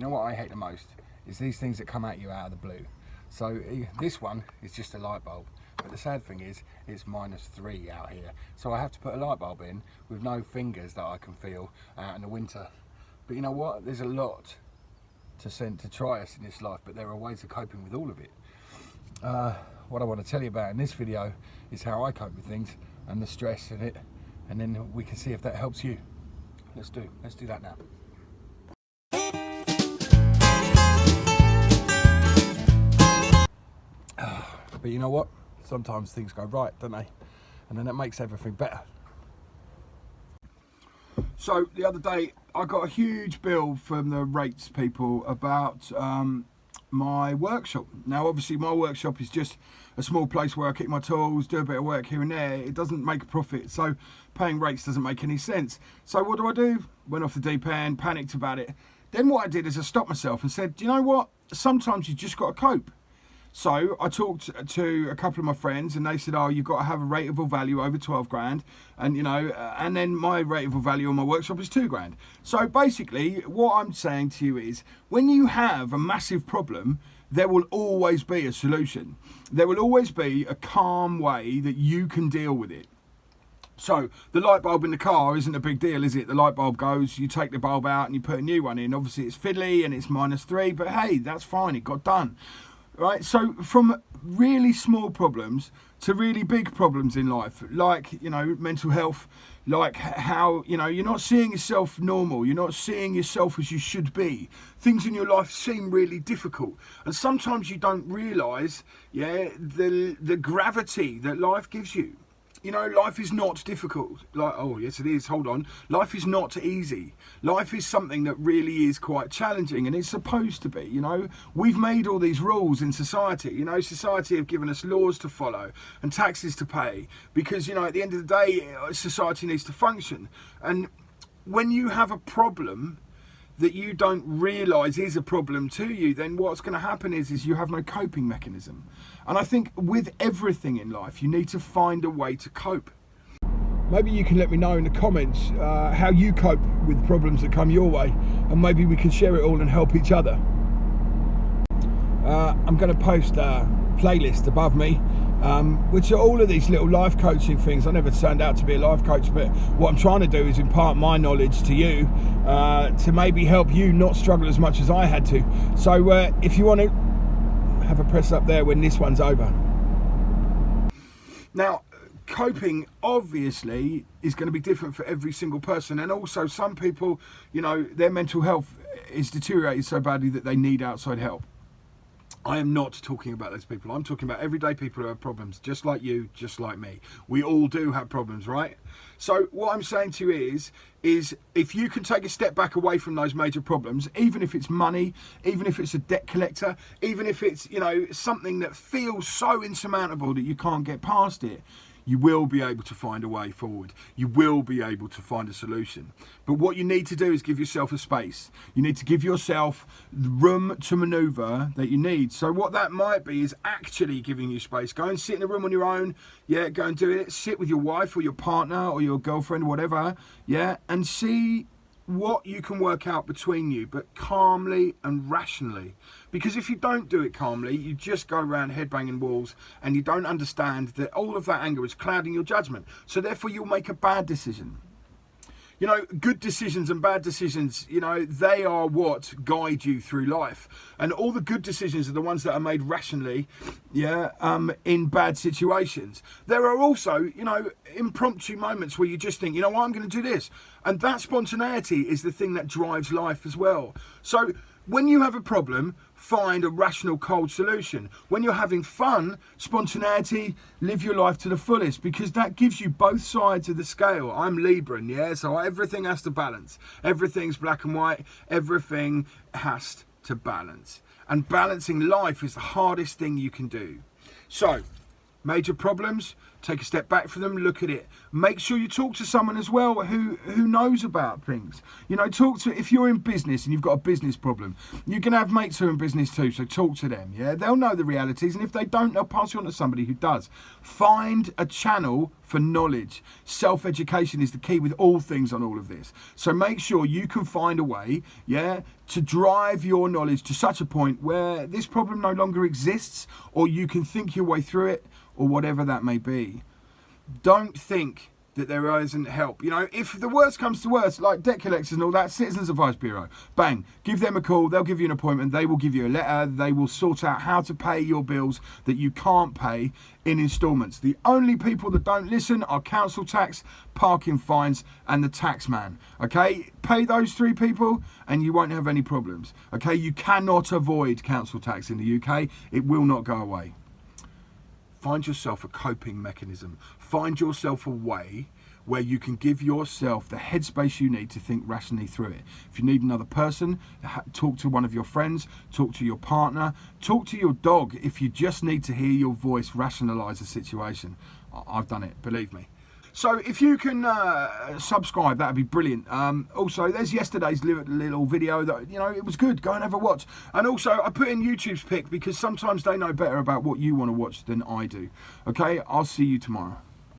You know what I hate the most is these things that come at you out of the blue. So this one is just a light bulb, but the sad thing is it's -3 out here, so I have to put a light bulb in with no fingers that I can feel out in the winter. But you know what, there's a lot to try us in this life, but there are ways of coping with all of it. What I want to tell you about in this video is how I cope with things and the stress in it, and then we can see if that helps you. Let's do that now. But you know what? Sometimes things go right, don't they? And then that makes everything better. So the other day I got a huge bill from the rates people about my workshop. Now obviously my workshop is just a small place where I keep my tools, do a bit of work here and there. It doesn't make a profit, so paying rates doesn't make any sense. So what do? Went off the deep end, panicked about it. Then what I did is I stopped myself and said, do you know what? Sometimes you just got to cope. So I talked to a couple of my friends and they said, oh, you've got to have a rateable value over 12 grand. And, you know, and then my rateable value on my workshop is 2 grand. So basically what I'm saying to you is when you have a massive problem, there will always be a solution. There will always be a calm way that you can deal with it. So the light bulb in the car isn't a big deal, is it? The light bulb goes, you take the bulb out and you put a new one in. Obviously it's fiddly and it's -3, but hey, that's fine, it got done. Right, so from really small problems to really big problems in life, like, you know, mental health, like how, you know, you're not seeing yourself normal, you're not seeing yourself as you should be. Things in your life seem really difficult, and sometimes you don't realise, yeah, the gravity that life gives you. You know, life is not difficult. Like, oh yes it is, hold on. Life is not easy. Life is something that really is quite challenging, and it's supposed to be, you know. We've made all these rules in society, you know, society have given us laws to follow and taxes to pay, because, you know, at the end of the day, society needs to function. And when you have a problem that you don't realise is a problem to you, then what's going to happen is you have no coping mechanism. And I think with everything in life, you need to find a way to cope. Maybe you can let me know in the comments how you cope with problems that come your way, and maybe we can share it all and help each other. I'm going to post a playlist above me, which are all of these little life coaching things. I never turned out to be a life coach, but what I'm trying to do is impart my knowledge to you to maybe help you not struggle as much as I had to. So if you want to have a press up there when this one's over. Now, coping obviously is going to be different for every single person, and also some people, you know, their mental health is deteriorated so badly that they need outside help. I am not talking about those people. I'm talking about everyday people who have problems, just like you, just like me. We all do have problems, right? So what I'm saying to you is if you can take a step back away from those major problems, even if it's money, even if it's a debt collector, even if it's, you know, something that feels so insurmountable that you can't get past it, you will be able to find a way forward. You will be able to find a solution. But what you need to do is give yourself a space. You need to give yourself the room to maneuver that you need. So what that might be is actually giving you space. Go and sit in a room on your own. Yeah, go and do it. Sit with your wife or your partner or your girlfriend, whatever. Yeah, and see what you can work out between you, but calmly and rationally. Because if you don't do it calmly, you just go around headbanging walls, and you don't understand that all of that anger is clouding your judgment. So therefore you'll make a bad decision. You know, good decisions and bad decisions, you know, they are what guide you through life. And all the good decisions are the ones that are made rationally, yeah, in bad situations. There are also, you know, impromptu moments where you just think, you know what, I'm going to do this. And that spontaneity is the thing that drives life as well. So when you have a problem, find a rational, cold solution. When you're having fun, spontaneity, live your life to the fullest, because that gives you both sides of the scale. I'm Libran, yeah, so everything has to balance. Everything's black and white. Everything has to balance. And balancing life is the hardest thing you can do. So, major problems, take a step back from them, look at it. Make sure you talk to someone as well who knows about things. You know, talk to, if you're in business and you've got a business problem, you can have mates who are in business too, so talk to them, yeah? They'll know the realities, and if they don't, they'll pass you on to somebody who does. Find a channel for knowledge. Self-education is the key with all things on all of this. So make sure you can find a way, yeah, to drive your knowledge to such a point where this problem no longer exists, or you can think your way through it, or whatever that may be. Don't think that there isn't help. You know, if the worst comes to worst, like debt collectors and all that, Citizens Advice Bureau, bang, give them a call, they'll give you an appointment, they will give you a letter, they will sort out how to pay your bills that you can't pay in instalments. The only people that don't listen are council tax, parking fines, and the tax man. Okay, pay those three people and you won't have any problems. Okay, you cannot avoid council tax in the UK. It will not go away. Find yourself a coping mechanism. Find yourself a way where you can give yourself the headspace you need to think rationally through it. If you need another person, talk to one of your friends, talk to your partner, talk to your dog if you just need to hear your voice rationalise a situation. I've done it, believe me. So if you can subscribe, that'd be brilliant. Also, there's yesterday's little video that, you know, it was good. Go and have a watch. And also, I put in YouTube's pick because sometimes they know better about what you want to watch than I do. Okay, I'll see you tomorrow.